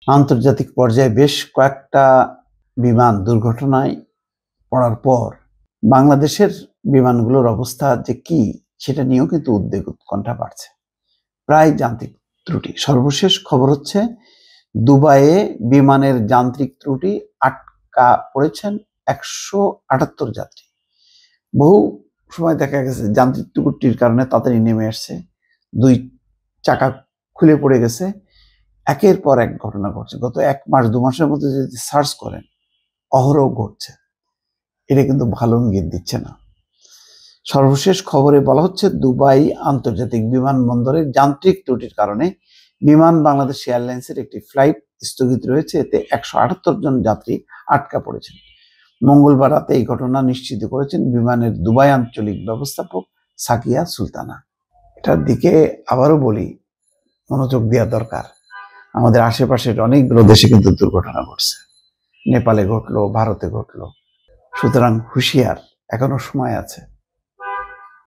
আন্তর্জাতিক পর্যায়ে বেশ কয়েকটা বিমান দুর্ঘটনায় পড়ার পর বাংলাদেশের বিমানগুলোর অবস্থা যে কি সেটা নিয়েও কিন্তু উদ্বেগ উৎকণ্ঠা বাড়ছে। প্রায় যান্ত্রিক ত্রুটি। সর্বশেষ খবর হচ্ছে দুবাইয়ে বিমানের যান্ত্রিক ত্রুটি আটকা পড়েছেন 178 যাত্রী। বহু সময় দেখা গেছে যান্ত্রিক ত্রুটির কারণে তাড়াতাড়ি নেমে আসছে, 2 চাকা খুলে পড়ে গেছে। একের পর এক ঘটনা ঘটছে। গত 1 মাস 2 মাসের মধ্যে যদি সার্চ করেন অহরহ ঘটছে। এটা কিন্তু ভালো ইঙ্গিত দিচ্ছে না। সর্বশেষ খবরে বলা হচ্ছে দুবাই আন্তর্জাতিক বিমানবন্দরে যান্ত্রিক ত্রুটির কারণে বিমান বাংলাদেশ এয়ারলাইন্সের একটি ফ্লাইট স্থগিত রয়েছে। এতে 178 জন যাত্রী আটকা পড়েছেন। মঙ্গলবার রাতে এই ঘটনা নিশ্চিত করেছেন বিমানের দুবাই আঞ্চলিক ব্যবস্থাপক সাকিয়া সুলতানা। এটার দিকে আবারও বলি, মনোযোগ দেওয়া দরকার। আমাদের আশেপাশের অনেকগুলো দেশে কিন্তু দুর্ঘটনা ঘটছে। নেপালে ঘটলো, ভারতে ঘটলো। সুতরাং হুঁশিয়ার, এখনো সময় আছে।